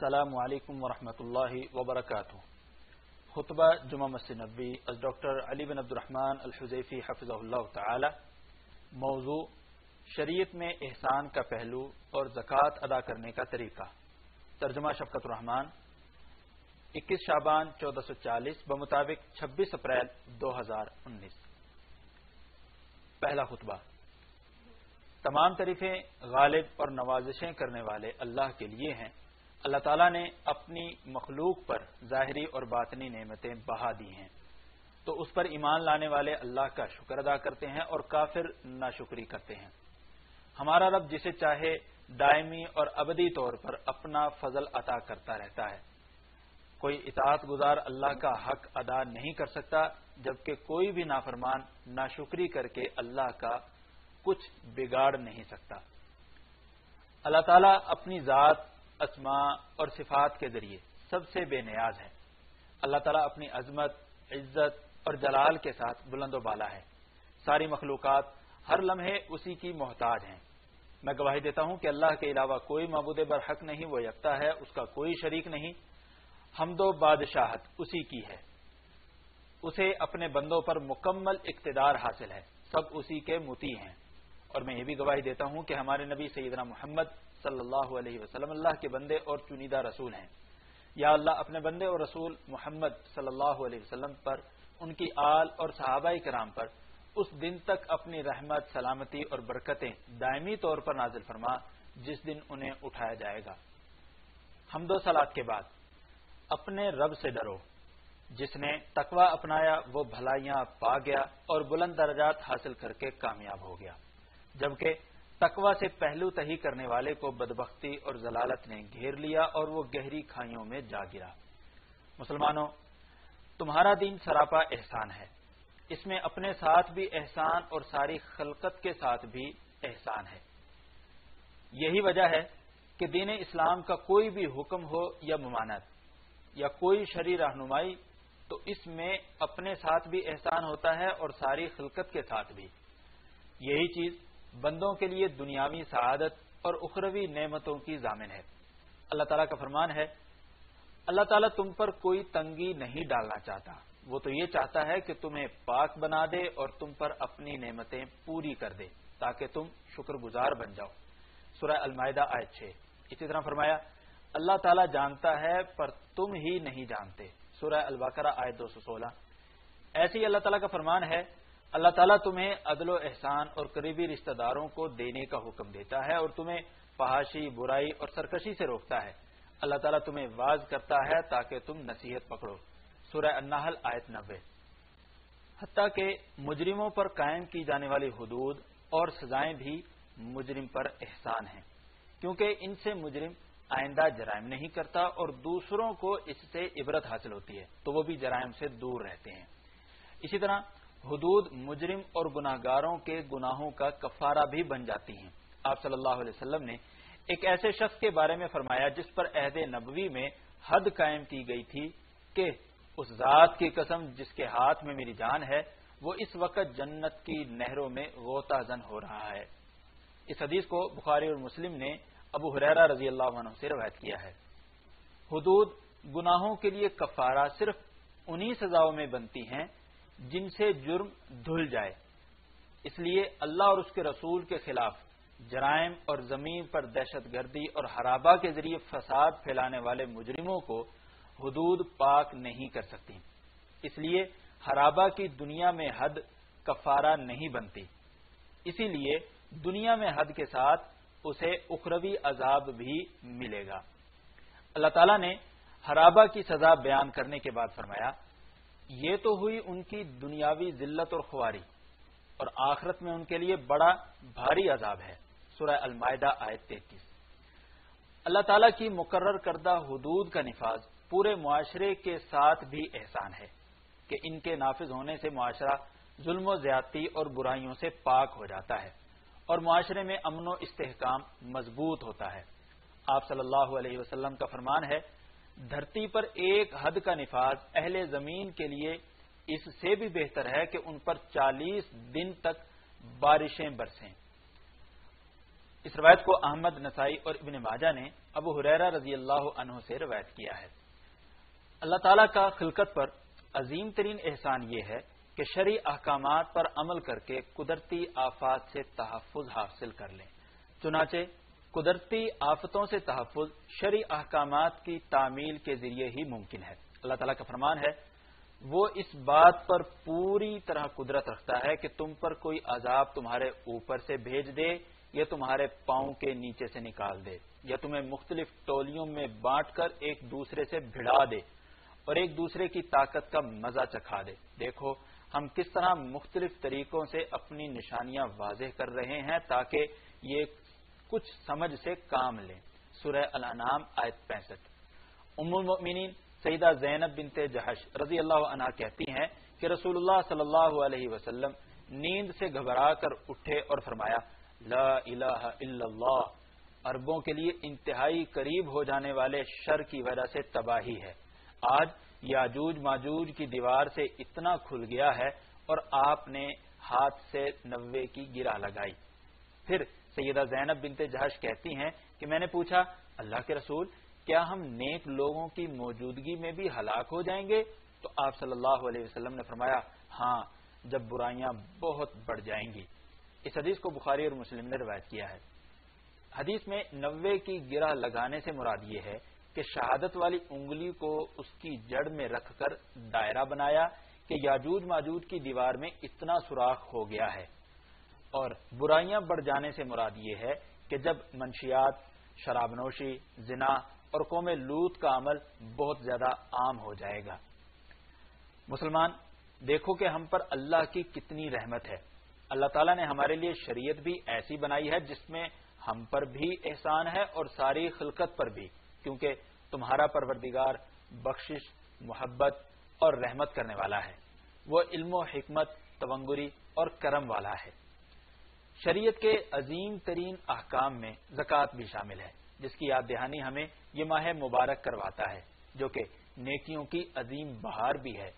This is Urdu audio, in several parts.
السلام علیکم ورحمۃ اللہ وبرکاتہ۔ خطبہ جمعہ مسجد نبوی از ڈاکٹر علی بن عبد الرحمن الحذیفی حفظہ اللہ تعالی۔ موضوع شریعت میں احسان کا پہلو اور زکوٰۃ ادا کرنے کا طریقہ۔ ترجمہ شفقت الرحمان۔ 21 شعبان 1440 بمطابق 26 اپریل 2019۔ پہلا خطبہ۔ تمام تعریفیں غالب اور نوازشیں کرنے والے اللہ کے لیے ہیں۔ اللہ تعالیٰ نے اپنی مخلوق پر ظاہری اور باطنی نعمتیں بہا دی ہیں، تو اس پر ایمان لانے والے اللہ کا شکر ادا کرتے ہیں اور کافر ناشکری کرتے ہیں۔ ہمارا رب جسے چاہے دائمی اور ابدی طور پر اپنا فضل عطا کرتا رہتا ہے۔ کوئی اطاعت گزار اللہ کا حق ادا نہیں کر سکتا، جبکہ کوئی بھی نافرمان ناشکری کر کے اللہ کا کچھ بگاڑ نہیں سکتا۔ اللہ تعالیٰ اپنی ذات، اسماء اور صفات کے ذریعے سب سے بے نیاز ہے۔ اللہ تعالیٰ اپنی عظمت، عزت اور جلال کے ساتھ بلند و بالا ہے۔ ساری مخلوقات ہر لمحے اسی کی محتاج ہیں۔ میں گواہی دیتا ہوں کہ اللہ کے علاوہ کوئی معبود برحق نہیں، وہ یکتا ہے، اس کا کوئی شریک نہیں۔ حمد و بادشاہت اسی کی ہے، اسے اپنے بندوں پر مکمل اقتدار حاصل ہے، سب اسی کے مطیع ہیں۔ اور میں یہ بھی گواہی دیتا ہوں کہ ہمارے نبی سیدنا محمد صلی اللہ علیہ وسلم اللہ کے بندے اور چنیدہ رسول ہیں۔ یا اللہ اپنے بندے اور رسول محمد صلی اللہ علیہ وسلم پر، ان کی آل اور صحابہ کرام پر اس دن تک اپنی رحمت، سلامتی اور برکتیں دائمی طور پر نازل فرما جس دن انہیں اٹھایا جائے گا۔ حمد و صلات کے بعد اپنے رب سے ڈرو۔ جس نے تقوی اپنایا وہ بھلائیاں پا گیا اور بلند درجات حاصل کر کے کامیاب ہو گیا، جبکہ تقوی سے پہلو تہی کرنے والے کو بدبختی اور ضلالت نے گھیر لیا اور وہ گہری کھائیوں میں جا گرا۔ مسلمانوں، تمہارا دین سراپا احسان ہے، اس میں اپنے ساتھ بھی احسان اور ساری خلقت کے ساتھ بھی احسان ہے۔ یہی وجہ ہے کہ دین اسلام کا کوئی بھی حکم ہو یا ممانعت یا کوئی شرعی رہنمائی، تو اس میں اپنے ساتھ بھی احسان ہوتا ہے اور ساری خلقت کے ساتھ بھی۔ یہی چیز بندوں کے لیے دنیاوی سعادت اور اخروی نعمتوں کی ضامن ہے۔ اللہ تعالیٰ کا فرمان ہے، اللہ تعالیٰ تم پر کوئی تنگی نہیں ڈالنا چاہتا، وہ تو یہ چاہتا ہے کہ تمہیں پاک بنا دے اور تم پر اپنی نعمتیں پوری کر دے تاکہ تم شکر گزار بن جاؤ۔ سورہ المائدہ آیت 6۔ اسی طرح فرمایا، اللہ تعالیٰ جانتا ہے پر تم ہی نہیں جانتے۔ سورہ البقرہ آیت 216۔ ایسے ہی اللہ تعالیٰ کا فرمان ہے، اللہ تعالیٰ تمہیں عدل و احسان اور قریبی رشتہ داروں کو دینے کا حکم دیتا ہے اور تمہیں فحاشی، برائی اور سرکشی سے روکتا ہے۔ اللہ تعالیٰ تمہیں واعظ کرتا ہے تاکہ تم نصیحت پکڑو۔ سورہ النحل آیت 90۔ حتیٰ کہ مجرموں پر قائم کی جانے والی حدود اور سزائیں بھی مجرم پر احسان ہیں، کیونکہ ان سے مجرم آئندہ جرائم نہیں کرتا اور دوسروں کو اس سے عبرت حاصل ہوتی ہے، تو وہ بھی جرائم سے دور رہتے ہیں۔ اسی طرح حدود مجرم اور گناہ گاروں کے گناہوں کا کفارہ بھی بن جاتی ہیں۔ آپ صلی اللہ علیہ وسلم نے ایک ایسے شخص کے بارے میں فرمایا جس پر عہد نبوی میں حد قائم کی گئی تھی کہ اس ذات کی قسم جس کے ہاتھ میں میری جان ہے، وہ اس وقت جنت کی نہروں میں غوطہ زن ہو رہا ہے۔ اس حدیث کو بخاری اور مسلم نے ابو ہریرہ رضی اللہ عنہ سے روایت کیا ہے۔ حدود گناہوں کے لیے کفارہ صرف انہی سزاؤں میں بنتی ہیں جن سے جرم دھل جائے، اس لیے اللہ اور اس کے رسول کے خلاف جرائم اور زمین پر دہشت گردی اور خرابہ کے ذریعے فساد پھیلانے والے مجرموں کو حدود پاک نہیں کر سکتی، اس لیے خرابہ کی دنیا میں حد کفارہ نہیں بنتی، اسی لیے دنیا میں حد کے ساتھ اسے اخروی عذاب بھی ملے گا۔ اللہ تعالیٰ نے خرابہ کی سزا بیان کرنے کے بعد فرمایا، یہ تو ہوئی ان کی دنیاوی ذلت اور خواری، اور آخرت میں ان کے لیے بڑا بھاری عذاب ہے۔ سورہ المائدہ آیت 33۔ اللہ تعالیٰ کی مقرر کردہ حدود کا نفاذ پورے معاشرے کے ساتھ بھی احسان ہے کہ ان کے نافذ ہونے سے معاشرہ ظلم و زیادتی اور برائیوں سے پاک ہو جاتا ہے اور معاشرے میں امن و استحکام مضبوط ہوتا ہے۔ آپ صلی اللہ علیہ وسلم کا فرمان ہے، دھرتی پر ایک حد کا نفاذ اہل زمین کے لیے اس سے بھی بہتر ہے کہ ان پر 40 دن تک بارشیں برسیں۔ اس روایت کو احمد، نسائی اور ابن ماجہ نے ابو ہریرہ رضی اللہ عنہ سے روایت کیا ہے۔ اللہ تعالیٰ کا خلقت پر عظیم ترین احسان یہ ہے کہ شرعی احکامات پر عمل کر کے قدرتی آفات سے تحفظ حاصل کر لیں۔ چنانچہ قدرتی آفتوں سے تحفظ شرعی احکامات کی تعمیل کے ذریعے ہی ممکن ہے۔ اللہ تعالیٰ کا فرمان ہے، وہ اس بات پر پوری طرح قدرت رکھتا ہے کہ تم پر کوئی عذاب تمہارے اوپر سے بھیج دے یا تمہارے پاؤں کے نیچے سے نکال دے یا تمہیں مختلف ٹولیوں میں بانٹ کر ایک دوسرے سے بھڑا دے اور ایک دوسرے کی طاقت کا مزہ چکھا دے۔ دیکھو ہم کس طرح مختلف طریقوں سے اپنی نشانیاں واضح کر رہے ہیں تاکہ یہ کچھ سمجھ سے کام لیں۔ سورہ الانعام آیت 65۔ ام المؤمنین سیدہ زینب بنت جحش رضی اللہ عنہا کہتی ہیں کہ رسول اللہ صلی اللہ علیہ وسلم نیند سے گھبرا کر اٹھے اور فرمایا، لا الہ الا اللہ، عربوں کے لیے انتہائی قریب ہو جانے والے شر کی وجہ سے تباہی ہے۔ آج یاجوج ماجوج کی دیوار سے اتنا کھل گیا ہے اور آپ نے ہاتھ سے 90 کی گرہ لگائی۔ پھر سیدہ زینب بنت جحش کہتی ہیں کہ میں نے پوچھا، اللہ کے رسول، کیا ہم نیک لوگوں کی موجودگی میں بھی ہلاک ہو جائیں گے؟ تو آپ صلی اللہ علیہ وسلم نے فرمایا، ہاں، جب برائیاں بہت بڑھ جائیں گی۔ اس حدیث کو بخاری اور مسلم نے روایت کیا ہے۔ حدیث میں 90 کی گرہ لگانے سے مراد یہ ہے کہ شہادت والی انگلی کو اس کی جڑ میں رکھ کر دائرہ بنایا کہ یاجوج ماجوج کی دیوار میں اتنا سوراخ ہو گیا ہے، اور برائیاں بڑھ جانے سے مراد یہ ہے کہ جب منشیات، شراب نوشی، زنا اور قوم لوط کا عمل بہت زیادہ عام ہو جائے گا۔ مسلمان، دیکھو کہ ہم پر اللہ کی کتنی رحمت ہے۔ اللہ تعالیٰ نے ہمارے لیے شریعت بھی ایسی بنائی ہے جس میں ہم پر بھی احسان ہے اور ساری خلقت پر بھی، کیونکہ تمہارا پروردگار بخشش، محبت اور رحمت کرنے والا ہے۔ وہ علم و حکمت، تونگری اور کرم والا ہے۔ شریعت کے عظیم ترین احکام میں زکوٰۃ بھی شامل ہے، جس کی یاد دہانی ہمیں یہ ماہ مبارک کرواتا ہے، جو کہ نیکیوں کی عظیم بہار بھی ہے۔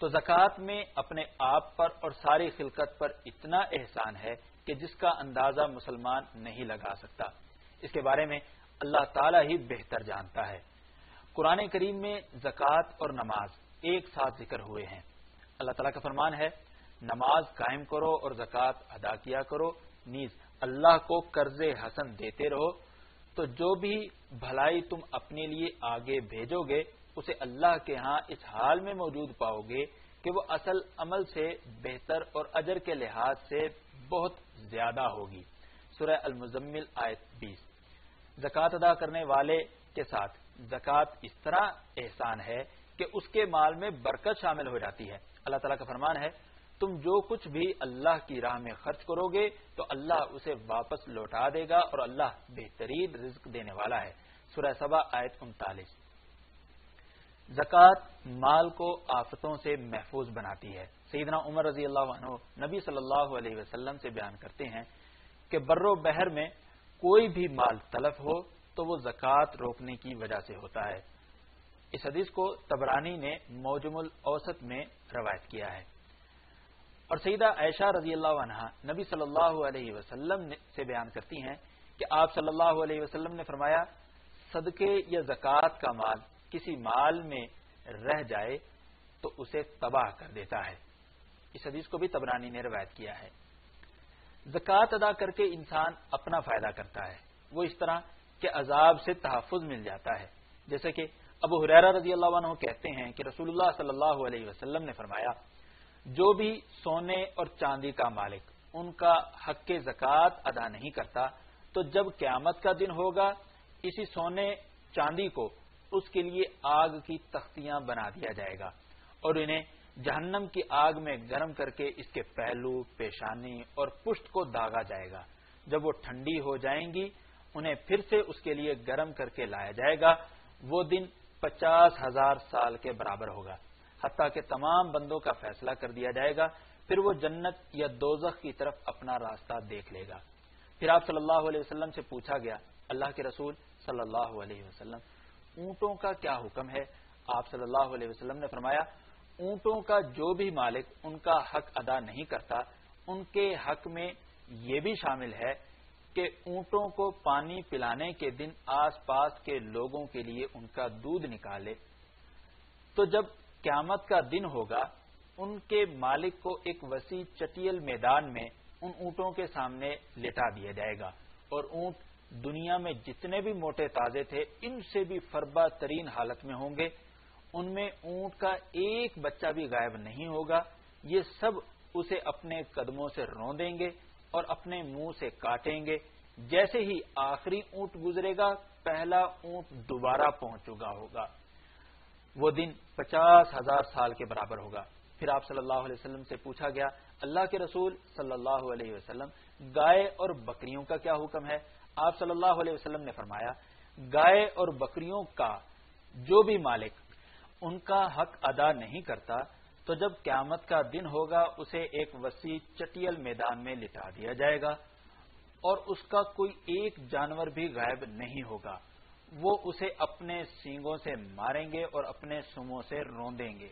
تو زکوٰۃ میں اپنے آپ پر اور ساری خلقت پر اتنا احسان ہے کہ جس کا اندازہ مسلمان نہیں لگا سکتا۔ اس کے بارے میں اللہ تعالیٰ ہی بہتر جانتا ہے۔ قرآن کریم میں زکوٰۃ اور نماز ایک ساتھ ذکر ہوئے ہیں۔ اللہ تعالیٰ کا فرمان ہے، نماز قائم کرو اور زکوٰۃ ادا کیا کرو، نیز اللہ کو قرض حسن دیتے رہو، تو جو بھی بھلائی تم اپنے لیے آگے بھیجو گے اسے اللہ کے ہاں اس حال میں موجود پاؤ گے کہ وہ اصل عمل سے بہتر اور اجر کے لحاظ سے بہت زیادہ ہوگی۔ سورہ المزمل آیت 20۔ زکوٰۃ ادا کرنے والے کے ساتھ زکوٰۃ اس طرح احسان ہے کہ اس کے مال میں برکت شامل ہو جاتی ہے۔ اللہ تعالیٰ کا فرمان ہے، تم جو کچھ بھی اللہ کی راہ میں خرچ کرو گے تو اللہ اسے واپس لوٹا دے گا اور اللہ بہترین رزق دینے والا ہے۔ سورہ سبا آیت 39۔ زکوٰۃ مال کو آفتوں سے محفوظ بناتی ہے۔ سیدنا عمر رضی اللہ عنہ نبی صلی اللہ علیہ وسلم سے بیان کرتے ہیں کہ بر و بحر میں کوئی بھی مال تلف ہو تو وہ زکوٰۃ روکنے کی وجہ سے ہوتا ہے۔ اس حدیث کو طبرانی نے معجم الاوسط میں روایت کیا ہے۔ اور سیدہ عائشہ رضی اللہ عنہا نبی صلی اللہ علیہ وسلم سے بیان کرتی ہیں کہ آپ صلی اللہ علیہ وسلم نے فرمایا، صدقے یا زکوٰۃ کا مال کسی مال میں رہ جائے تو اسے تباہ کر دیتا ہے۔ اس حدیث کو بھی طبرانی نے روایت کیا ہے۔ زکوٰۃ ادا کر کے انسان اپنا فائدہ کرتا ہے، وہ اس طرح کہ عذاب سے تحفظ مل جاتا ہے، جیسے کہ ابو ہریرہ رضی اللہ عنہ کہتے ہیں کہ رسول اللہ صلی اللہ علیہ وسلم نے فرمایا، جو بھی سونے اور چاندی کا مالک ان کا حق زکوٰۃ ادا نہیں کرتا تو جب قیامت کا دن ہوگا اسی سونے چاندی کو اس کے لیے آگ کی تختیاں بنا دیا جائے گا اور انہیں جہنم کی آگ میں گرم کر کے اس کے پہلو، پیشانی اور پشت کو داغا جائے گا۔ جب وہ ٹھنڈی ہو جائیں گی انہیں پھر سے اس کے لیے گرم کر کے لایا جائے گا۔ وہ دن 50,000 سال کے برابر ہوگا، حتیٰ کہ تمام بندوں کا فیصلہ کر دیا جائے گا، پھر وہ جنت یا دوزخ کی طرف اپنا راستہ دیکھ لے گا۔ پھر آپ صلی اللہ علیہ وسلم سے پوچھا گیا، اللہ کے رسول صلی اللہ علیہ وسلم، اونٹوں کا کیا حکم ہے؟ آپ صلی اللہ علیہ وسلم نے فرمایا، اونٹوں کا جو بھی مالک ان کا حق ادا نہیں کرتا ان کے حق میں یہ بھی شامل ہے کہ اونٹوں کو پانی پلانے کے دن آس پاس کے لوگوں کے لیے ان کا دودھ نکالے، تو جب قیامت کا دن ہوگا ان کے مالک کو ایک وسیع چٹیل میدان میں ان اونٹوں کے سامنے لٹا دیا جائے گا، اور اونٹ دنیا میں جتنے بھی موٹے تازے تھے ان سے بھی فربا ترین حالت میں ہوں گے، ان میں اونٹ کا ایک بچہ بھی غائب نہیں ہوگا، یہ سب اسے اپنے قدموں سے روندیں گے اور اپنے منہ سے کاٹیں گے، جیسے ہی آخری اونٹ گزرے گا پہلا اونٹ دوبارہ پہنچ چکا ہوگا۔ وہ دن 50,000 سال کے برابر ہوگا۔ پھر آپ صلی اللہ علیہ وسلم سے پوچھا گیا، اللہ کے رسول صلی اللہ علیہ وسلم، گائے اور بکریوں کا کیا حکم ہے؟ آپ صلی اللہ علیہ وسلم نے فرمایا، گائے اور بکریوں کا جو بھی مالک ان کا حق ادا نہیں کرتا تو جب قیامت کا دن ہوگا اسے ایک وسیع چٹیل میدان میں لٹا دیا جائے گا اور اس کا کوئی ایک جانور بھی غائب نہیں ہوگا، وہ اسے اپنے سینگوں سے ماریں گے اور اپنے سموں سے روندیں گے،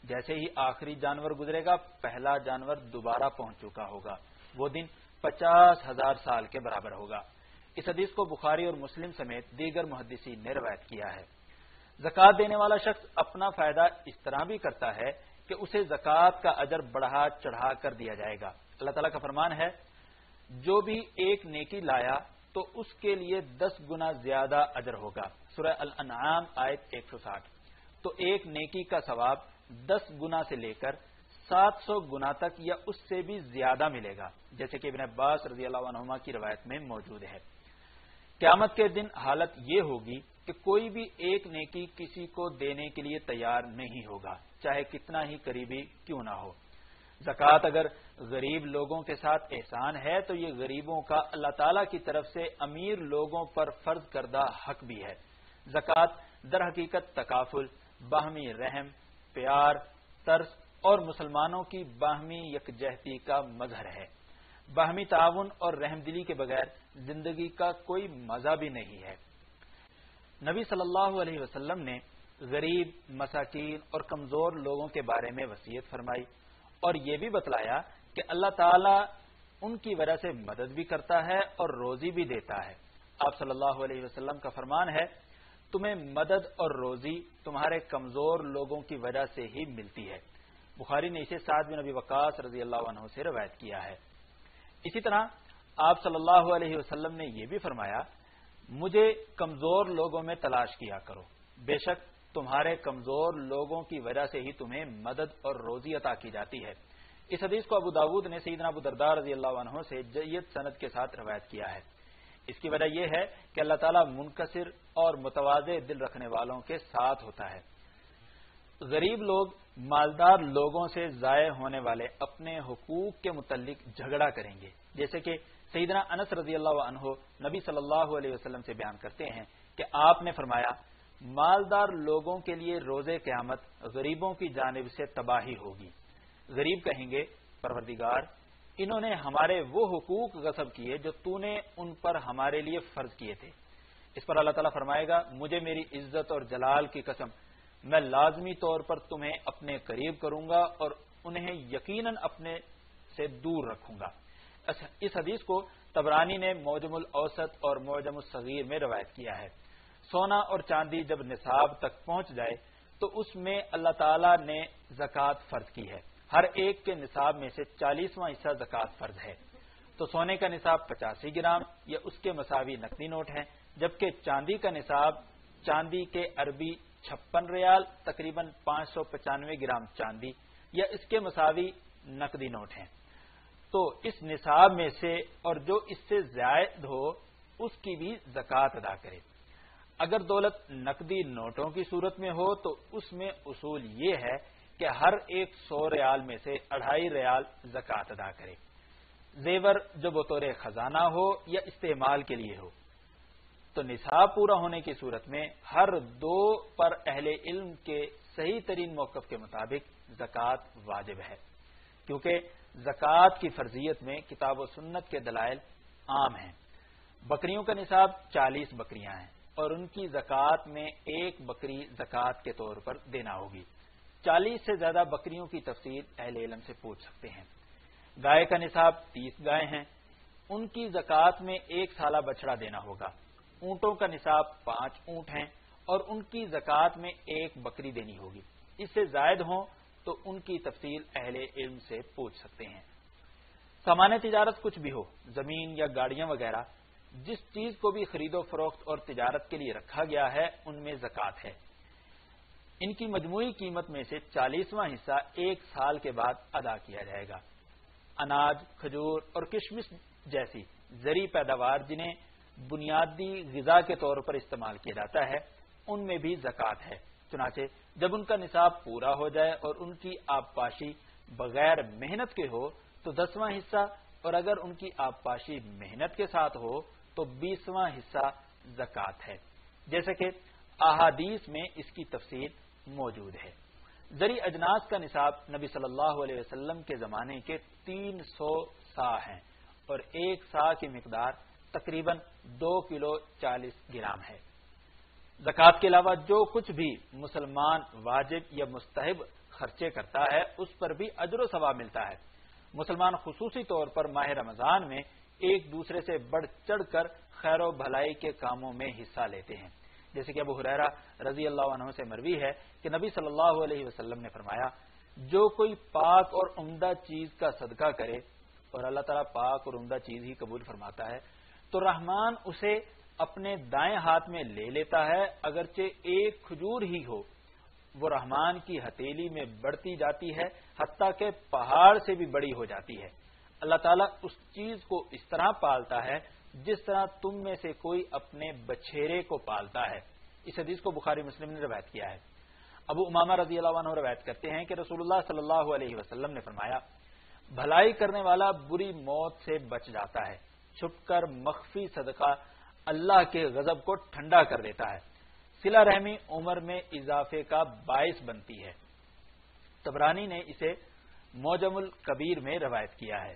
جیسے ہی آخری جانور گزرے گا پہلا جانور دوبارہ پہنچ چکا ہوگا، وہ دن 50,000 سال کے برابر ہوگا۔ اس حدیث کو بخاری اور مسلم سمیت دیگر محدثین نے روایت کیا ہے۔ زکوٰۃ دینے والا شخص اپنا فائدہ اس طرح بھی کرتا ہے کہ اسے زکوٰۃ کا اجر بڑھا چڑھا کر دیا جائے گا۔ اللہ تعالیٰ کا فرمان ہے، جو بھی ایک نیکی لایا تو اس کے لیے 10 گنا زیادہ اجر ہوگا۔ سورہ الانعام آیت 160۔ تو ایک نیکی کا ثواب 10 گنا سے لے کر 700 گنا تک یا اس سے بھی زیادہ ملے گا، جیسے کہ ابن عباس رضی اللہ عنہما کی روایت میں موجود ہے۔ قیامت کے دن حالت یہ ہوگی کہ کوئی بھی ایک نیکی کسی کو دینے کے لیے تیار نہیں ہوگا، چاہے کتنا ہی قریبی کیوں نہ ہو۔ زکوٰۃ اگر غریب لوگوں کے ساتھ احسان ہے تو یہ غریبوں کا اللہ تعالی کی طرف سے امیر لوگوں پر فرض کردہ حق بھی ہے۔ زکوٰۃ در حقیقت تکافل، باہمی رحم، پیار، ترس اور مسلمانوں کی باہمی یکجہتی کا مظہر ہے۔ باہمی تعاون اور رحم دلی کے بغیر زندگی کا کوئی مزہ بھی نہیں ہے۔ نبی صلی اللہ علیہ وسلم نے غریب، مساکین اور کمزور لوگوں کے بارے میں وصیت فرمائی اور یہ بھی بتلایا کہ اللہ تعالیٰ ان کی وجہ سے مدد بھی کرتا ہے اور روزی بھی دیتا ہے۔ آپ صلی اللہ علیہ وسلم کا فرمان ہے، تمہیں مدد اور روزی تمہارے کمزور لوگوں کی وجہ سے ہی ملتی ہے۔ بخاری نے اسے سعد بن ابی وقاص رضی اللہ عنہ سے روایت کیا ہے۔ اسی طرح آپ صلی اللہ علیہ وسلم نے یہ بھی فرمایا، مجھے کمزور لوگوں میں تلاش کیا کرو، بے شک تمہارے کمزور لوگوں کی وجہ سے ہی تمہیں مدد اور روزی عطا کی جاتی ہے۔ اس حدیث کو ابو داود نے سیدنا ابو درداء رضی اللہ عنہ سے جید سند کے ساتھ روایت کیا ہے۔ اس کی وجہ یہ ہے کہ اللہ تعالیٰ منکسر اور متواضع دل رکھنے والوں کے ساتھ ہوتا ہے۔ غریب لوگ مالدار لوگوں سے ضائع ہونے والے اپنے حقوق کے متعلق جھگڑا کریں گے، جیسے کہ سیدنا انس رضی اللہ عنہ نبی صلی اللہ علیہ وسلم سے بیان کرتے ہیں کہ آپ نے فرمایا، مالدار لوگوں کے لیے روز قیامت غریبوں کی جانب سے تباہی ہوگی۔ غریب کہیں گے، پروردگار، انہوں نے ہمارے وہ حقوق غصب کیے جو تو نے ان پر ہمارے لیے فرض کیے تھے۔ اس پر اللہ تعالیٰ فرمائے گا، مجھے میری عزت اور جلال کی قسم، میں لازمی طور پر تمہیں اپنے قریب کروں گا اور انہیں یقیناً اپنے سے دور رکھوں گا۔ اس حدیث کو طبرانی نے معجم الاوسط اور معجم الصغیر میں روایت کیا ہے۔ سونا اور چاندی جب نصاب تک پہنچ جائے تو اس میں اللہ تعالیٰ نے زکوٰۃ فرض کی ہے۔ ہر ایک کے نصاب میں سے 40واں حصہ زکوٰۃ فرض ہے۔ تو سونے کا نصاب 85 گرام یا اس کے مساوی نقدی نوٹ ہیں، جبکہ چاندی کا نصاب چاندی کے عربی 56 ریال تقریباً 595 گرام چاندی یا اس کے مساوی نقدی نوٹ ہیں۔ تو اس نصاب میں سے اور جو اس سے زائد ہو اس کی بھی زکوٰۃ ادا کرے۔ اگر دولت نقدی نوٹوں کی صورت میں ہو تو اس میں اصول یہ ہے کہ ہر ایک 100 ریال میں سے 2.5 ریال زکوٰۃ ادا کرے۔ زیور جو بطور خزانہ ہو یا استعمال کے لیے ہو تو نصاب پورا ہونے کی صورت میں ہر 2 پر اہل علم کے صحیح ترین موقف کے مطابق زکوٰۃ واجب ہے، کیونکہ زکوٰۃ کی فرضیت میں کتاب و سنت کے دلائل عام ہیں۔ بکریوں کا نصاب 40 بکریاں ہیں اور ان کی زکوٰۃ میں 1 بکری زکوٰۃ کے طور پر دینا ہوگی۔ 40 سے زیادہ بکریوں کی تفصیل اہل علم سے پوچھ سکتے ہیں۔ گائے کا نصاب 30 گائے ہیں، ان کی زکوٰۃ میں 1 سالہ بچڑا دینا ہوگا۔ اونٹوں کا نصاب 5 اونٹ ہیں اور ان کی زکوٰۃ میں 1 بکری دینی ہوگی۔ اس سے زائد ہوں تو ان کی تفصیل اہل علم سے پوچھ سکتے ہیں۔ سامان تجارت کچھ بھی ہو، زمین یا گاڑیاں وغیرہ، جس چیز کو بھی خرید و فروخت اور تجارت کے لیے رکھا گیا ہے ان میں زکوٰۃ ہے۔ ان کی مجموعی قیمت میں سے 40واں حصہ 1 سال کے بعد ادا کیا جائے گا۔ اناج، کھجور اور کشمش جیسی زرعی پیداوار جنہیں بنیادی غذا کے طور پر استعمال کیا جاتا ہے ان میں بھی زکوٰۃ ہے۔ چنانچہ جب ان کا نصاب پورا ہو جائے اور ان کی آبپاشی بغیر محنت کے ہو تو 10واں حصہ، اور اگر ان کی آبپاشی محنت کے ساتھ ہو تو 20واں حصہ زکوٰۃ ہے، جیسے کہ احادیث میں اس کی تفصیل موجود ہے۔ زرعی اجناس کا نصاب نبی صلی اللہ علیہ وسلم کے زمانے کے 300 صاع ہیں اور 1 صاع کی مقدار تقریباً 2 کلو 40 گرام ہے۔ زکوٰۃ کے علاوہ جو کچھ بھی مسلمان واجب یا مستحب خرچے کرتا ہے اس پر بھی اجر و ثواب ملتا ہے۔ مسلمان خصوصی طور پر ماہ رمضان میں ایک دوسرے سے بڑھ چڑھ کر خیر و بھلائی کے کاموں میں حصہ لیتے ہیں، جیسے کہ ابو ہریرہ رضی اللہ عنہ سے مروی ہے کہ نبی صلی اللہ علیہ وسلم نے فرمایا، جو کوئی پاک اور عمدہ چیز کا صدقہ کرے، اور اللہ تعالیٰ پاک اور عمدہ چیز ہی قبول فرماتا ہے، تو رحمان اسے اپنے دائیں ہاتھ میں لے لیتا ہے، اگرچہ ایک کھجور ہی ہو، وہ رحمان کی ہتھیلی میں بڑھتی جاتی ہے حتیٰ کہ پہاڑ سے بھی بڑی ہو جاتی ہے۔ اللہ تعالیٰ اس چیز کو اس طرح پالتا ہے جس طرح تم میں سے کوئی اپنے بچھیرے کو پالتا ہے۔ اس حدیث کو بخاری مسلم نے روایت کیا ہے۔ ابو امامہ رضی اللہ عنہ روایت کرتے ہیں کہ رسول اللہ صلی اللہ علیہ وسلم نے فرمایا، بھلائی کرنے والا بری موت سے بچ جاتا ہے، چھپ کر مخفی صدقہ اللہ کے غضب کو ٹھنڈا کر دیتا ہے، صلہ رحمی عمر میں اضافے کا باعث بنتی ہے۔ طبرانی نے اسے معجم الکبیر میں روایت کیا ہے۔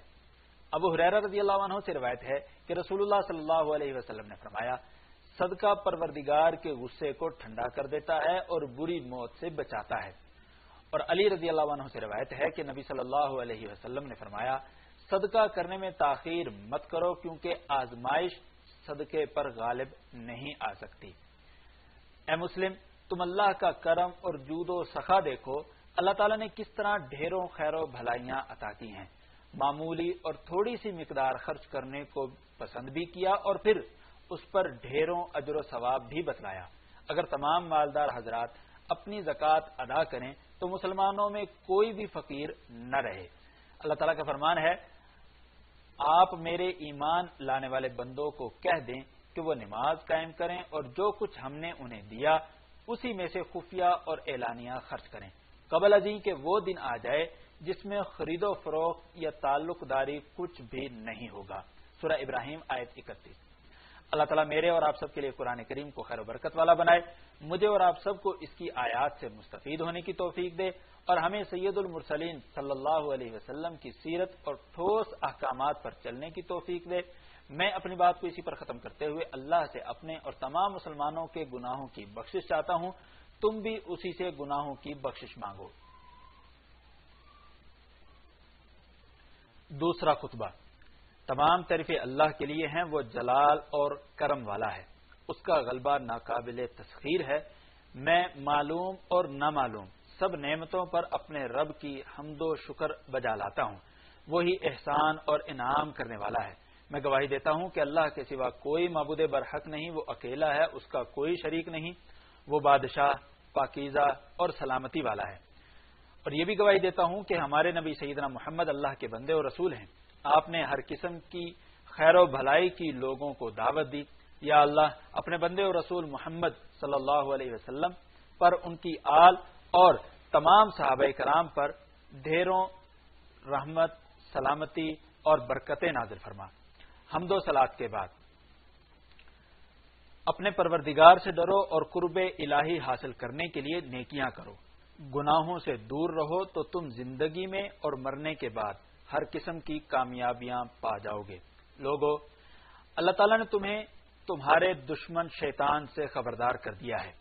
ابو ہریرہ رضی اللہ عنہ سے روایت ہے کہ رسول اللہ صلی اللہ علیہ وسلم نے فرمایا، صدقہ پروردگار کے غصے کو ٹھنڈا کر دیتا ہے اور بری موت سے بچاتا ہے۔ اور علی رضی اللہ عنہ سے روایت ہے کہ نبی صلی اللہ علیہ وسلم نے فرمایا، صدقہ کرنے میں تاخیر مت کرو کیونکہ آزمائش صدقے پر غالب نہیں آ سکتی۔ اے مسلم، تم اللہ کا کرم اور جود و سخا دیکھو، اللہ تعالیٰ نے کس طرح ڈھیروں خیر و بھلائیاں عطا کی ہیں، معمولی اور تھوڑی سی مقدار خرچ کرنے کو پسند بھی کیا اور پھر اس پر ڈھیروں اجر و ثواب بھی بتلایا۔ اگر تمام مالدار حضرات اپنی زکوٰۃ ادا کریں تو مسلمانوں میں کوئی بھی فقیر نہ رہے۔ اللہ تعالیٰ کا فرمان ہے، آپ میرے ایمان لانے والے بندوں کو کہہ دیں کہ وہ نماز قائم کریں اور جو کچھ ہم نے انہیں دیا اسی میں سے خفیہ اور اعلانیہ خرچ کریں، قبل ازیں کہ وہ دن آ جائے جس میں خرید و فروخت یا تعلق داری کچھ بھی نہیں ہوگا۔ سورہ ابراہیم آیت 31۔ اللہ تعالیٰ میرے اور آپ سب کے لیے قرآن کریم کو خیر و برکت والا بنائے، مجھے اور آپ سب کو اس کی آیات سے مستفید ہونے کی توفیق دے اور ہمیں سید المرسلین صلی اللہ علیہ وسلم کی سیرت اور ٹھوس احکامات پر چلنے کی توفیق دے۔ میں اپنی بات کو اسی پر ختم کرتے ہوئے اللہ سے اپنے اور تمام مسلمانوں کے گناہوں کی بخشش چاہتا ہوں، تم بھی اسی سے گناہوں کی بخشش مانگو۔ دوسرا خطبہ۔ تمام تعریفیں اللہ کے لیے ہیں، وہ جلال اور کرم والا ہے، اس کا غلبہ ناقابل تسخیر ہے۔ میں معلوم اور نامعلوم سب نعمتوں پر اپنے رب کی حمد و شکر بجا لاتا ہوں، وہی احسان اور انعام کرنے والا ہے۔ میں گواہی دیتا ہوں کہ اللہ کے سوا کوئی معبود برحق نہیں، وہ اکیلا ہے، اس کا کوئی شریک نہیں، وہ بادشاہ پاکیزہ اور سلامتی والا ہے۔ اور یہ بھی گواہی دیتا ہوں کہ ہمارے نبی سیدنا محمد اللہ کے بندے اور رسول ہیں۔ آپ نے ہر قسم کی خیر و بھلائی کی لوگوں کو دعوت دی۔ یا اللہ اپنے بندے اور رسول محمد صلی اللہ علیہ وسلم پر، ان کی آل اور تمام صحابہ کرام پر ڈھیروں رحمت، سلامتی اور برکتیں نازل فرما۔ حمد و صلات کے بعد اپنے پروردگار سے ڈرو اور قرب الہی حاصل کرنے کے لیے نیکیاں کرو، گناہوں سے دور رہو تو تم زندگی میں اور مرنے کے بعد ہر قسم کی کامیابیاں پا جاؤ گے۔ لوگو، اللہ تعالیٰ نے تمہیں تمہارے دشمن شیطان سے خبردار کر دیا ہے۔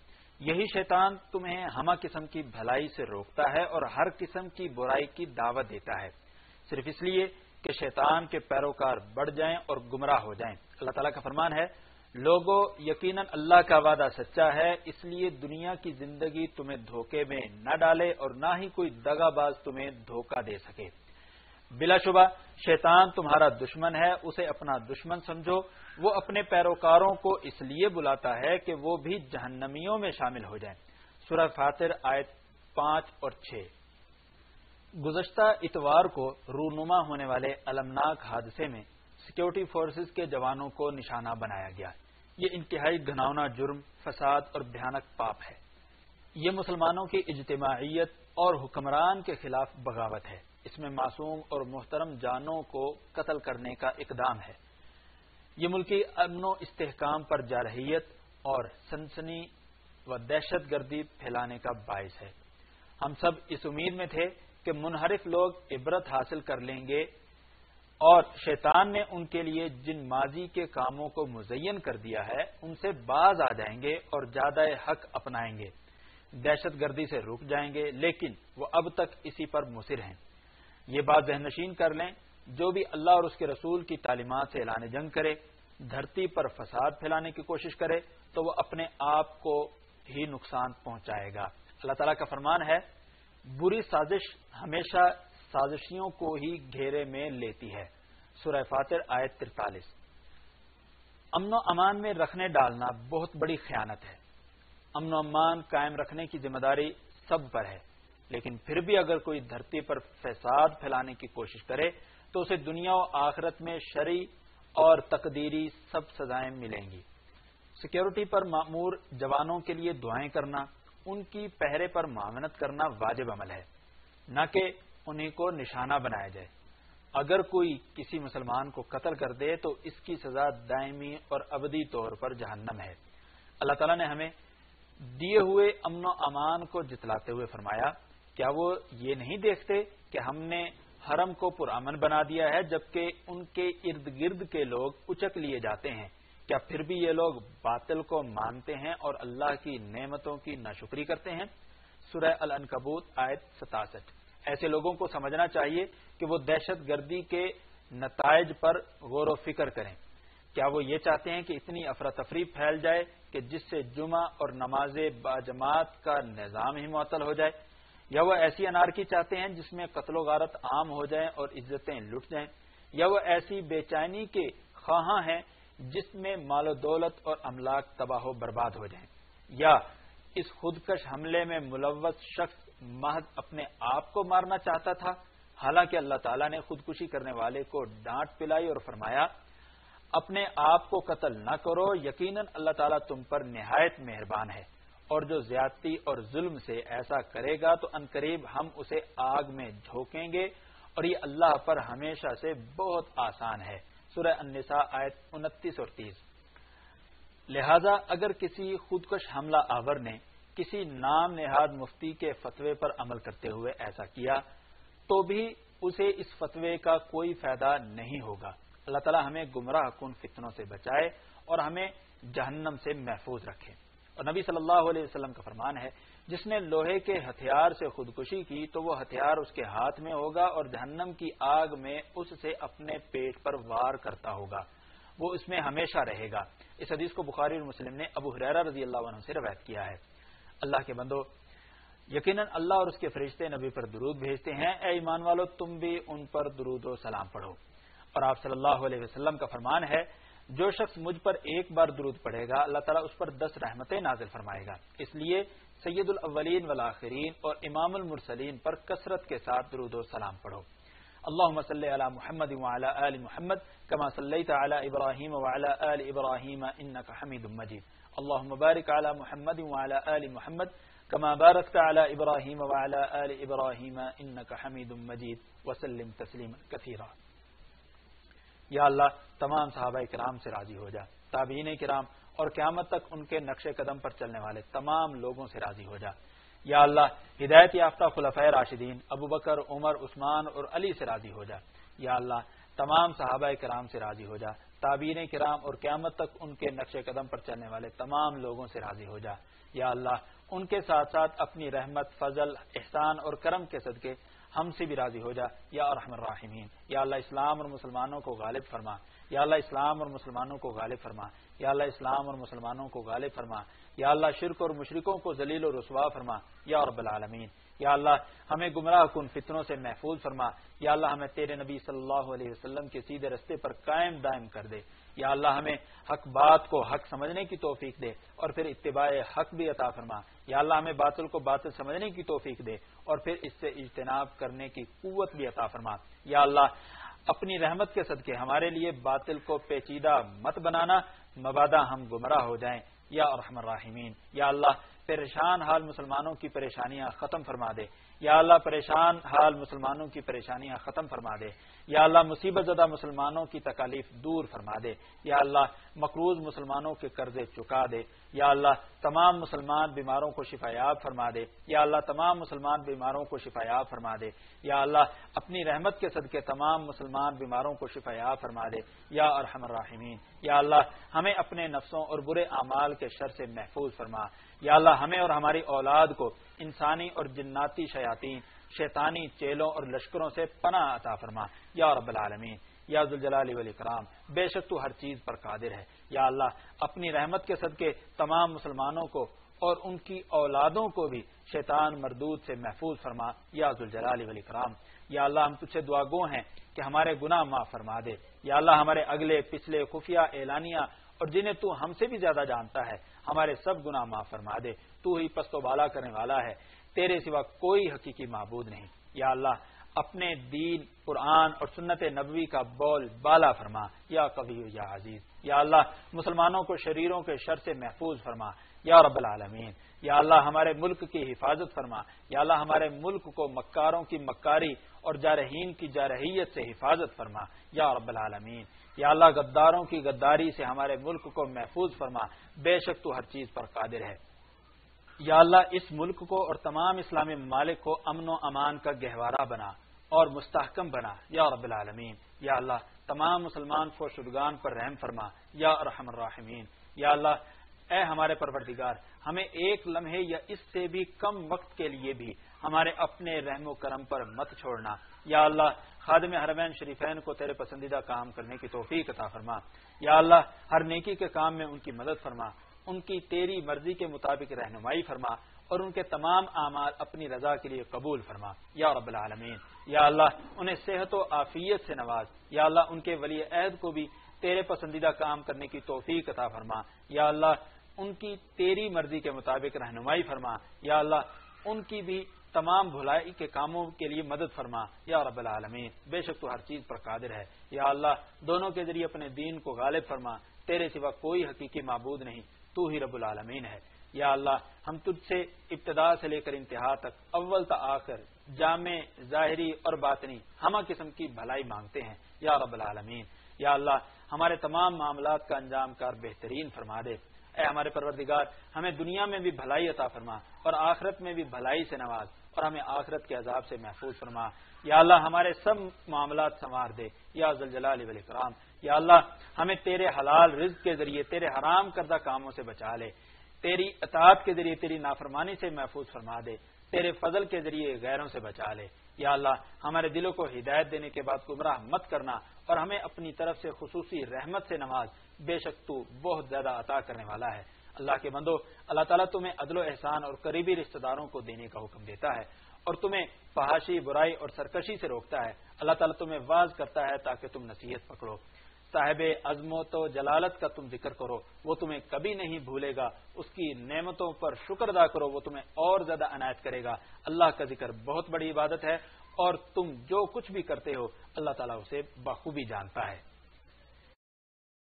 یہی شیطان تمہیں ہمہ قسم کی بھلائی سے روکتا ہے اور ہر قسم کی برائی کی دعوت دیتا ہے، صرف اس لیے کہ شیطان کے پیروکار بڑھ جائیں اور گمراہ ہو جائیں۔ اللہ تعالیٰ کا فرمان ہے، لوگو یقیناً اللہ کا وعدہ سچا ہے، اس لیے دنیا کی زندگی تمہیں دھوکے میں نہ ڈالے اور نہ ہی کوئی دغا باز تمہیں دھوکہ دے سکے۔ بلا شبہ شیطان تمہارا دشمن ہے، اسے اپنا دشمن سمجھو، وہ اپنے پیروکاروں کو اس لیے بلاتا ہے کہ وہ بھی جہنمیوں میں شامل ہو جائیں۔ سورہ فاطر آیت 5 اور 6۔ گزشتہ اتوار کو رونما ہونے والے المناک حادثے میں سیکورٹی فورسز کے جوانوں کو نشانہ بنایا گیا۔ یہ انتہائی گھناؤنا جرم، فساد اور بھیانک پاپ ہے۔ یہ مسلمانوں کی اجتماعیت اور حکمران کے خلاف بغاوت ہے۔ اس میں معصوم اور محترم جانوں کو قتل کرنے کا اقدام ہے۔ یہ ملکی امن و استحکام پر جارحیت اور سنسنی و دہشت گردی پھیلانے کا باعث ہے۔ ہم سب اس امید میں تھے کہ منحرف لوگ عبرت حاصل کر لیں گے اور شیطان نے ان کے لیے جن ماضی کے کاموں کو مزین کر دیا ہے ان سے باز آ جائیں گے اور زیادہ حق اپنائیں گے، دہشت گردی سے رک جائیں گے، لیکن وہ اب تک اسی پر مصر ہیں۔ یہ بات ذہن نشین کر لیں، جو بھی اللہ اور اس کے رسول کی تعلیمات سے اعلان جنگ کرے، دھرتی پر فساد پھیلانے کی کوشش کرے تو وہ اپنے آپ کو ہی نقصان پہنچائے گا۔ اللہ تعالیٰ کا فرمان ہے، بری سازش ہمیشہ سازشیوں کو ہی گھیرے میں لیتی ہے۔ سورہ فاطر آیت 43۔ امن و امان میں رکھنے ڈالنا بہت بڑی خیانت ہے۔ امن و امان قائم رکھنے کی ذمہ داری سب پر ہے، لیکن پھر بھی اگر کوئی دھرتی پر فساد پھیلانے کی کوشش کرے تو اسے دنیا و آخرت میں شرعی اور تقدیری سب سزائیں ملیں گی۔ سیکیورٹی پر مامور جوانوں کے لیے دعائیں کرنا، ان کی پہرے پر معاونت کرنا واجب عمل ہے، نہ کہ انہیں کو نشانہ بنایا جائے۔ اگر کوئی کسی مسلمان کو قتل کر دے تو اس کی سزا دائمی اور ابدی طور پر جہنم ہے۔ اللہ تعالیٰ نے ہمیں دیے ہوئے امن و امان کو جتلاتے ہوئے فرمایا، کیا وہ یہ نہیں دیکھتے کہ ہم نے حرم کو پرامن بنا دیا ہے جبکہ ان کے ارد گرد کے لوگ اچک لیے جاتے ہیں؟ کیا پھر بھی یہ لوگ باطل کو مانتے ہیں اور اللہ کی نعمتوں کی ناشکری کرتے ہیں؟ سورہ العنکبوت آیت 67۔ ایسے لوگوں کو سمجھنا چاہیے کہ وہ دہشت گردی کے نتائج پر غور و فکر کریں۔ کیا وہ یہ چاہتے ہیں کہ اتنی افراتفری پھیل جائے کہ جس سے جمعہ اور نماز باجماعت کا نظام ہی معطل ہو جائے؟ یا وہ ایسی انارکی چاہتے ہیں جس میں قتل و غارت عام ہو جائیں اور عزتیں لٹ جائیں؟ یا وہ ایسی بے چینی کے خواہاں ہیں جس میں مال و دولت اور املاک تباہ و برباد ہو جائیں؟ یا اس خودکش حملے میں ملوث شخص محض اپنے آپ کو مارنا چاہتا تھا؟ حالانکہ اللہ تعالیٰ نے خودکشی کرنے والے کو ڈانٹ پلائی اور فرمایا، اپنے آپ کو قتل نہ کرو، یقیناً اللہ تعالیٰ تم پر نہایت مہربان ہے، اور جو زیادتی اور ظلم سے ایسا کرے گا تو عنقریب ہم اسے آگ میں جھونکیں گے، اور یہ اللہ پر ہمیشہ سے بہت آسان ہے۔ سورہ النساء آیت 29 اور 30۔ لہذا اگر کسی خودکش حملہ آور نے کسی نام نہاد مفتی کے فتوے پر عمل کرتے ہوئے ایسا کیا تو بھی اسے اس فتوے کا کوئی فائدہ نہیں ہوگا۔ اللہ تعالیٰ ہمیں گمراہ کن فتنوں سے بچائے اور ہمیں جہنم سے محفوظ رکھے۔ اور نبی صلی اللہ علیہ وسلم کا فرمان ہے، جس نے لوہے کے ہتھیار سے خودکشی کی تو وہ ہتھیار اس کے ہاتھ میں ہوگا اور جہنم کی آگ میں اس سے اپنے پیٹ پر وار کرتا ہوگا، وہ اس میں ہمیشہ رہے گا۔ اس حدیث کو بخاری اور مسلم نے ابو ہریرہ رضی اللہ عنہ سے روایت کیا ہے۔ اللہ کے بندو، یقیناً اللہ اور اس کے فرشتے نبی پر درود بھیجتے ہیں، اے ایمان والو تم بھی ان پر درود و سلام پڑھو۔ اور آپ صلی اللہ علیہ وسلم کا فرمان ہے، جو شخص مجھ پر ایک بار درود پڑھے گا اللہ تعالیٰ اس پر 10 رحمتیں نازل فرمائے گا۔ اس لیے سید الاولین والآخرین اور امام المرسلین پر کثرت کے ساتھ درود و سلام پڑھو۔ اللهم صل على محمد وعلى آل محمد كما صليت على إبراهيم وعلى آل إبراهيم إنك حميد مجيد اللهم بارك على محمد وعلى آل محمد كما باركت على إبراهيم وعلى آل إبراهيم إنك حميد مجيد وسلم تسليما كثيرا۔ یا اللہ تمام صحابہ کرام سے راضی ہو جا، تابعین کرام اور قیامت تک ان کے نقش قدم پر چلنے والے تمام لوگوں سے راضی ہو جا۔ یا اللہ ہدایت یافتہ خلفائے راشدین ابو بکر، عمر، عثمان اور علی سے راضی ہو جا۔ یا اللہ تمام صحابہ کرام سے راضی ہو جا، تابعین کرام اور قیامت تک ان کے نقش قدم پر چلنے والے تمام لوگوں سے راضی ہو جا۔ یا اللہ ان کے ساتھ ساتھ اپنی رحمت، فضل، احسان اور کرم کے صدقے ہم سے بھی راضی ہو جا یا ارحم الراحمین۔ یا اللہ اسلام اور مسلمانوں کو غالب فرما، یا اللہ اسلام اور مسلمانوں کو غالب فرما، یا اللہ اسلام اور مسلمانوں کو غالب فرما، یا اللہ شرک اور مشرکوں کو ذلیل و رسوا فرما یا رب العالمین۔ یا اللہ ہمیں گمراہ کن فتنوں سے محفوظ فرما، یا اللہ ہمیں تیرے نبی صلی اللہ علیہ وسلم کے سیدھے رستے پر قائم دائم کر دے، یا اللہ ہمیں حق بات کو حق سمجھنے کی توفیق دے اور پھر اتباع حق بھی عطا فرما، یا اللہ ہمیں باطل کو باطل سمجھنے کی توفیق دے اور پھر اس سے اجتناب کرنے کی قوت بھی عطا فرما، یا اللہ اپنی رحمت کے صدقے ہمارے لیے باطل کو پیچیدہ مت بنانا مبادا ہم گمراہ ہو جائیں یا ارحم الراحمین۔ یا اللہ پریشان حال مسلمانوں کی پریشانیاں ختم فرما دے، یا اللہ پریشان حال مسلمانوں کی پریشانیاں ختم فرما دے، یا اللہ مصیبت زدہ مسلمانوں کی تکالیف دور فرما دے، یا اللہ مقروض مسلمانوں کے قرضے چکا دے، یا اللہ تمام مسلمان بیماروں کو شفایاب فرما دے، یا اللہ تمام مسلمان بیماروں کو شفایاب فرما دے، یا اللہ اپنی رحمت کے صدقے تمام مسلمان بیماروں کو شفایاب فرما دے یا ارحم الراحمین۔ یا اللہ ہمیں اپنے نفسوں اور برے اعمال کے شر سے محفوظ فرما، یا اللہ ہمیں اور ہماری اولاد کو انسانی اور جناتی شیاطین، شیطانی چیلوں اور لشکروں سے پناہ عطا فرما یا رب العالمین۔ یا ذوالجلال والاکرام بے شک تو ہر چیز پر قادر ہے، یا اللہ اپنی رحمت کے صدقے تمام مسلمانوں کو اور ان کی اولادوں کو بھی شیطان مردود سے محفوظ فرما یا ذوالجلال والاکرام۔ یا اللہ ہم تجھ سے دعا گو ہیں کہ ہمارے گناہ معاف فرما دے، یا اللہ ہمارے اگلے پچھلے خفیہ اعلانیہ اور جنہیں تو ہم سے بھی زیادہ جانتا ہے ہمارے سب گناہ معاف فرما دے، تو ہی پست و بالا کرنے والا ہے، تیرے سوا کوئی حقیقی معبود نہیں۔ یا اللہ اپنے دین قرآن اور سنت نبوی کا بول بالا فرما یا قوی یا عزیز۔ یا اللہ مسلمانوں کو شریروں کے شر سے محفوظ فرما یا رب العالمین۔ یا اللہ ہمارے ملک کی حفاظت فرما، یا اللہ ہمارے ملک کو مکاروں کی مکاری اور جارحین کی جارحیت سے حفاظت فرما یا رب العالمین۔ یا اللہ غداروں کی غداری سے ہمارے ملک کو محفوظ فرما، بے شک تو ہر چیز پر قادر ہے۔ یا اللہ اس ملک کو اور تمام اسلامی ممالک کو امن و امان کا گہوارہ بنا اور مستحکم بنا یا رب العالمین۔ یا اللہ تمام مسلمان فوشدگان پر رحم فرما یا ارحم الراحمین۔ یا اللہ اے ہمارے پروردگار ہمیں ایک لمحے یا اس سے بھی کم وقت کے لیے بھی ہمارے اپنے رحم و کرم پر مت چھوڑنا۔ یا اللہ خادم حرمین شریفین کو تیرے پسندیدہ کام کرنے کی توفیق عطا فرما، یا اللہ ہر نیکی کے کام میں ان کی مدد فرما، ان کی تیری مرضی کے مطابق رہنمائی فرما اور ان کے تمام اعمال اپنی رضا کے لیے قبول فرما یا رب العالمین۔ یا اللہ انہیں صحت و عافیت سے نواز، یا اللہ ان کے ولی عہد کو بھی تیرے پسندیدہ کام کرنے کی توفیق عطا فرما، یا اللہ ان کی تیری مرضی کے مطابق رہنمائی فرما، یا اللہ ان کی بھی تمام بھلائی کے کاموں کے لیے مدد فرما یا رب العالمین، بے شک تو ہر چیز پر قادر ہے۔ یا اللہ دونوں کے ذریعے اپنے دین کو غالب فرما، تیرے سوا کوئی حقیقی معبود نہیں، تو ہی رب العالمین ہے۔ یا اللہ ہم تجھ سے ابتدا سے لے کر انتہا تک اول تا آخر جامع ظاہری اور باطنی ہمہ قسم کی بھلائی مانگتے ہیں یا رب العالمین۔ یا اللہ ہمارے تمام معاملات کا انجام کار بہترین فرما دے، اے ہمارے پروردگار ہمیں دنیا میں بھی بھلائی عطا فرما اور آخرت میں بھی بھلائی سے نواز اور ہمیں آخرت کے عذاب سے محفوظ فرما۔ یا اللہ ہمارے سب معاملات سنوار دے یا ذوالجلال والاکرام۔ یا اللہ ہمیں تیرے حلال رزق کے ذریعے تیرے حرام کردہ کاموں سے بچا لے، تیری اطاعت کے ذریعے تیری نافرمانی سے محفوظ فرما دے، تیرے فضل کے ذریعے غیروں سے بچا لے۔ یا اللہ ہمارے دلوں کو ہدایت دینے کے بعد گمراہ مت کرنا اور ہمیں اپنی طرف سے خصوصی رحمت سے نواز، بے شک تو بہت زیادہ عطا کرنے والا ہے۔ اللہ کے بندو اللہ تعالیٰ تمہیں عدل و احسان اور قریبی رشتہ داروں کو دینے کا حکم دیتا ہے اور تمہیں فحاشی برائی اور سرکشی سے روکتا ہے۔ اللہ تعالیٰ تمہیں واعظ کرتا ہے تاکہ تم نصیحت پکڑو۔ صاحب عظمت و جلالت کا تم ذکر کرو، وہ تمہیں کبھی نہیں بھولے گا، اس کی نعمتوں پر شکر ادا کرو، وہ تمہیں اور زیادہ عنایت کرے گا۔ اللہ کا ذکر بہت بڑی عبادت ہے اور تم جو کچھ بھی کرتے ہو اللہ تعالیٰ اسے بخوبی جانتا ہے۔